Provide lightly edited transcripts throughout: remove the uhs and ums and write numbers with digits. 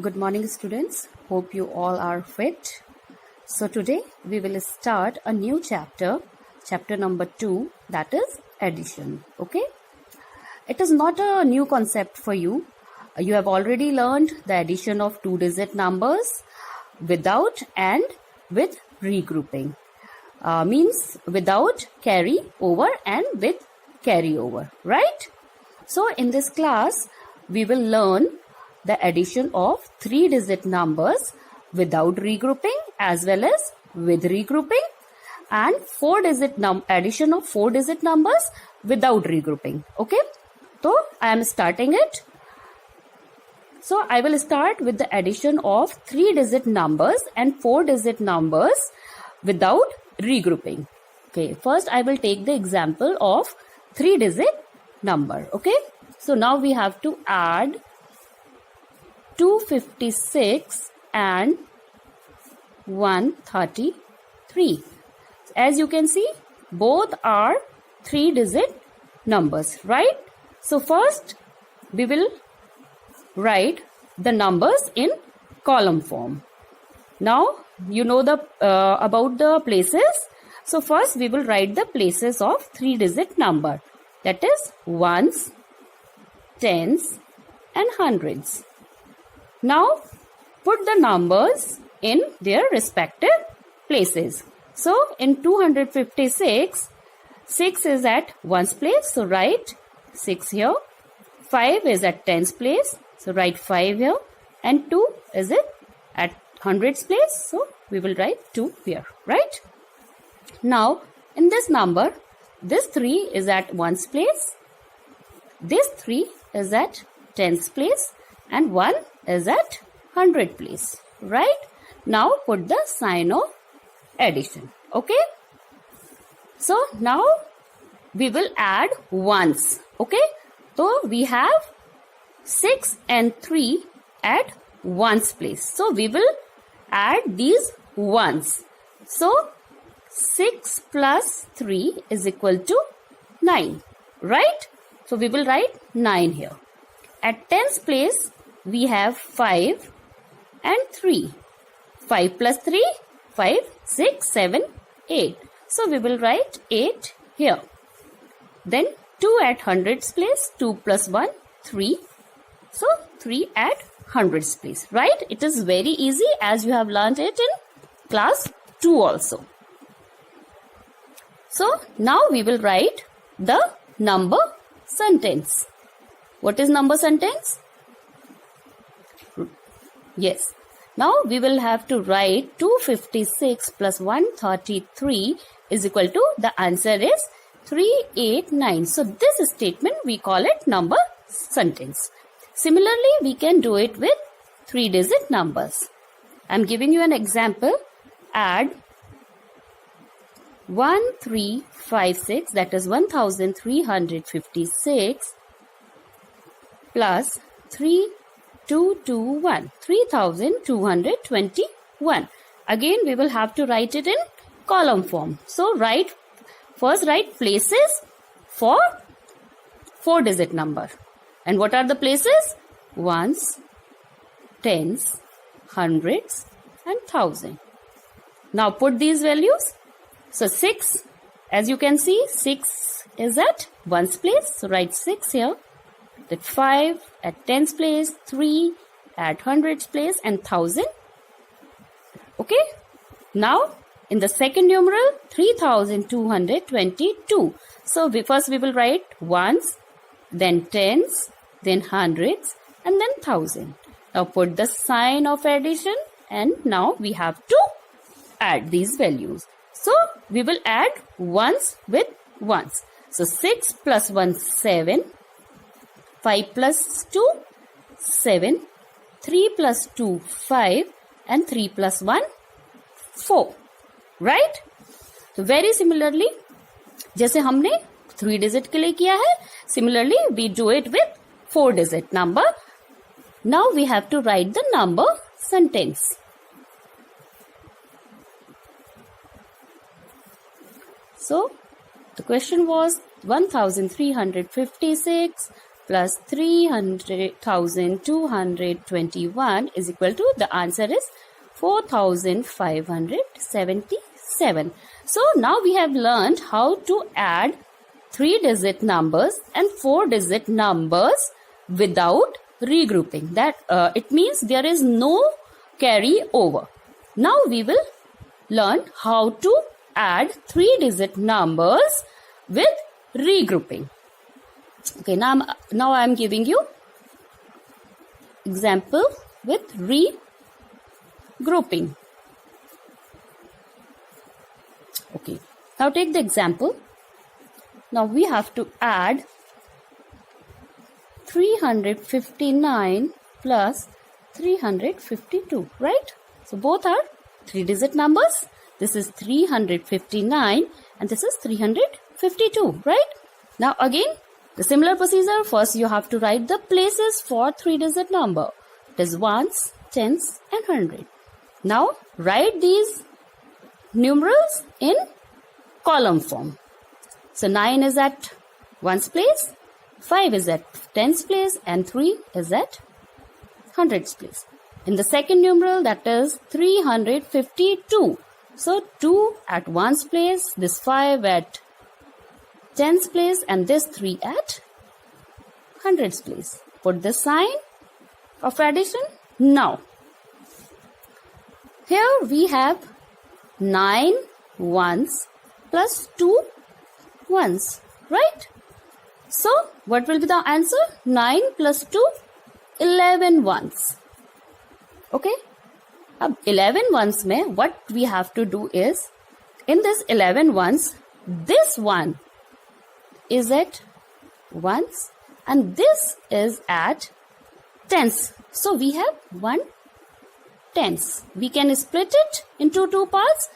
Good morning, students. Hope you all are fit. So today we will start a new chapter, chapter number 2, that is addition. Okay. It is not a new concept for you. You have already learned the addition of two-digit numbers without and with regrouping. Means without carry over and with carry over, right? So in this class, we will learn the addition of three-digit numbers without regrouping as well as with regrouping, and addition of four-digit numbers without regrouping. Okay, so I am starting it. So I will start with the addition of three-digit numbers and four-digit numbers without regrouping. Okay, first I will take the example of three-digit number. Okay, so now we have to add 256 and 133. As you can see, both are three-digit numbers, right? So first we will write the numbers in column form. Now you know the about the places. So first we will write the places of three-digit number, that is ones, tens and hundreds. Now put the numbers in their respective places. So in 256, 6 is at ones place, so write 6 here. 5 is at tens place, so write 5 here. And 2 is it at hundreds place, so we will write 2 here, right? Now in this number, this 3 is at ones place, this 3 is at tens place, and 1 is at hundred place, right? Now put the sign of addition. Okay, so now we will add ones. Okay, so we have 6 and 3 at ones place, so we will add these ones. So 6 plus 3 is equal to 9, right? So we will write 9 here. At tens place, we have 5 and 3. 5 plus 3, 5, 6, 7, 8. So we will write 8 here. Then 2 at hundreds place, 2 plus 1, 3. So 3 at hundreds place, right? It is very easy as you have learned it in class 2 also. So now we will write the number sentence. What is number sentence? Yes. Now we will have to write 256 plus 133 is equal to, the answer is 389. So this statement we call it number sentence. Similarly, we can do it with three-digit numbers. I am giving you an example. Add 1356, that is 1356, plus 3221, 3221. Again we will have to write it in column form. So first write places for four-digit number. And what are the places? Ones, tens, hundreds and thousand. Now put these values. So 6, as you can see, 6 is at ones place, so write 6 here. That 5 at tens place, 3 at hundreds place, and 1000. Okay. Now in the second numeral, 3222. So first we will write ones, then tens, then hundreds, and then 1000. Now put the sign of addition, and now we have to add these values. So we will add ones with ones. So 6 plus 1, 7. 5 plus 2, 7. 3 plus 2, 5. And 3 plus 1, 4. Right? So very similarly, जैसे हमने 3-digit के लिए किया है, similarly we do it with 4-digit number. Now we have to write the number sentence. So the question was 1356 plus 300,221 is equal to, the answer is 4,577. So now we have learned how to add 3-digit numbers and 4-digit numbers without regrouping. That it means there is no carry over. Now we will learn how to add 3-digit numbers with regrouping. Okay, now I am giving you example with regrouping. Okay, now take the example. Now we have to add 359 plus 352, right? So both are 3-digit numbers. This is 359 and this is 352, right? Now again, the similar procedure. First you have to write the places for 3-digit number. It is ones, tens and hundred. Now write these numerals in column form. So 9 is at ones place, 5 is at tens place and 3 is at hundreds place. In the second numeral, that is 352. So 2 at ones place, this 5 at tens place and this 3 at hundreds place. Put the sign of addition. Now, here we have 9 ones plus 2 ones, right? So, what will be the answer? 9 plus 2, 11 ones. Okay? Ab 11 ones mein, what we have to do is, in this 11 ones, this one is at ones and this is at tens. So, we have 1 tens. We can split it into 2 parts.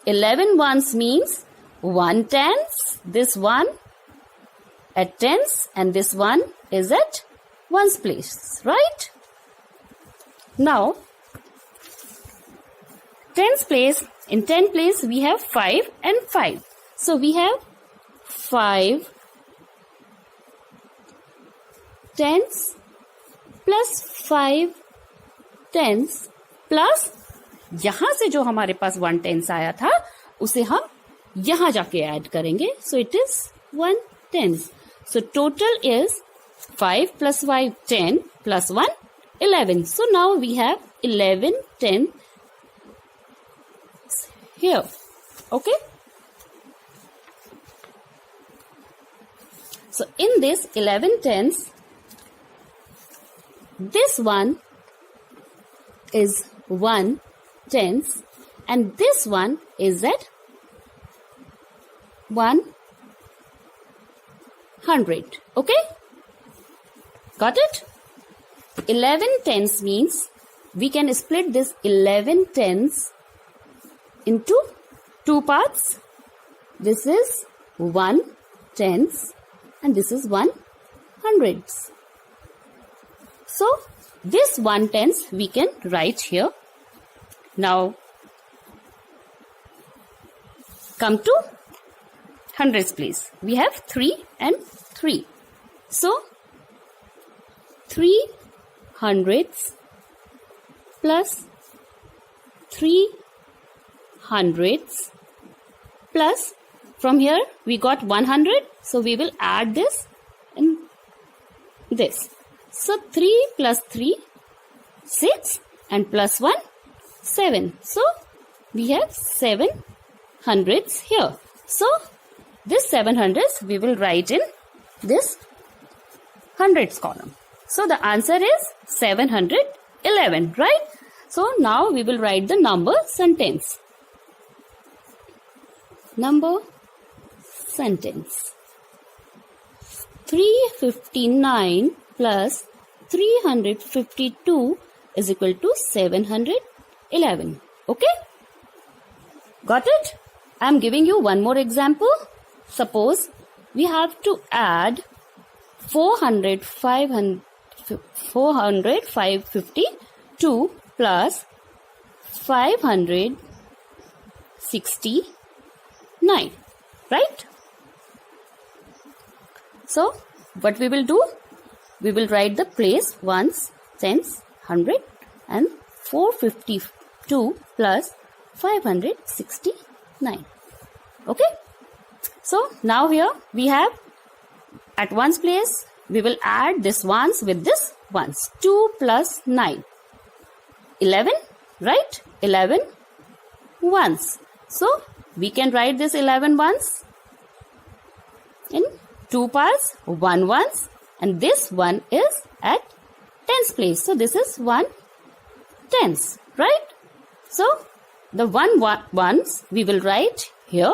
11 ones means 1 tens, this one at tens and this one is at ones place, right? Now, tens place, in 10 place we have 5 and 5. So we have 5 tens plus 5 tens plus यहाँ से जो हमारे पास 1 tens आया था उसे हम यहाँ जाके ऐड करेंगे. So it is 1 tens. So total is 5 plus 5 10 plus 1 11. So now we have 11 10 here. Okay. So in this 11 tens, this one is 1 tens and this one is at 100. Okay? Got it? 11 tens means we can split this 11 tens into 2 parts. This is 1 tens and this is 1 hundreds. So, this 1 tens we can write here. Now, come to hundreds place. We have 3 and 3. So, 3 hundreds plus 3 hundreds plus, from here we got 100. So, we will add this and this. So, 3 plus 3, 6 and plus 1, 7. So, we have 7 hundreds here. So, this 7 hundreds we will write in this hundreds column. So, the answer is 711, right? So, now we will write the number sentence. Number sentence. 359 plus 352 is equal to 711. Okay? Got it? I am giving you one more example. Suppose we have to add 552 plus 569, right? So, what we will do? we will write the place ones, tens, 100 and 452 plus 569. Okay. So now here we have at ones place, we will add this ones with this ones. 2 plus 9. 11, right? 11 ones. So we can write this 11 ones in 2 parts, 1 ones, and this one is at tens place. So this is 1 tens, right? So the 1 ones we will write here,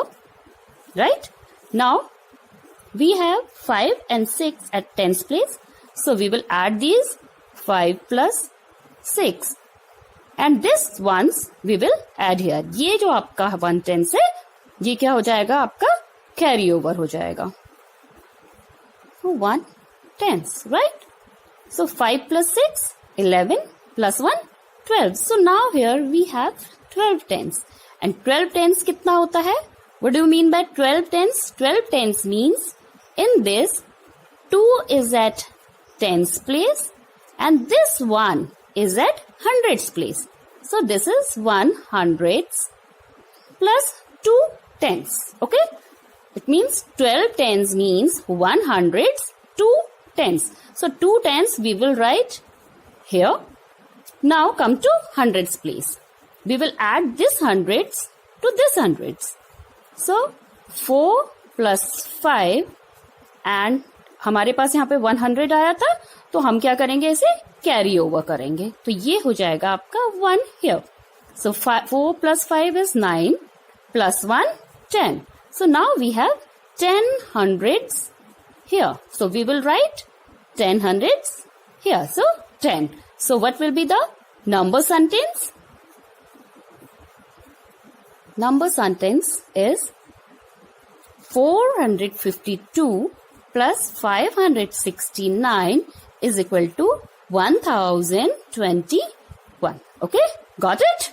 right? Now we have 5 and 6 at tens place. So we will add these 5 plus 6. And this ones we will add here. ये जो आपका 1 tens है, ये क्या हो जाएगा आपका carry over हो जाएगा. So 1 tens, right? So 5 plus 6, 11 plus 1, 12. So now here we have 12 tens. And 12 tens कितना होता है? What do you mean by 12 tens? 12 tens means in this 2 is at tens place and this 1 is at hundreds place. So this is 1 hundreds plus 2 tens. Okay? It means 12 tens means 1 hundreds, 2 tens. So 2 tens we will write here. Now come to hundreds place. We will add this hundreds to this hundreds. So 4 plus 5 and हमारे पास यहाँ पे 100 आया था तो हम क्या करेंगे इसे कैरी ओवर करेंगे तो ये हो जाएगा आपका 1 here. So 4 plus 5 is 9 plus 1 10. So now we have 10 hundreds here. So we will write 10 hundreds here. So 10. So what will be the number sentence? Number sentence is 452 plus 569 is equal to 1021. Okay, got it?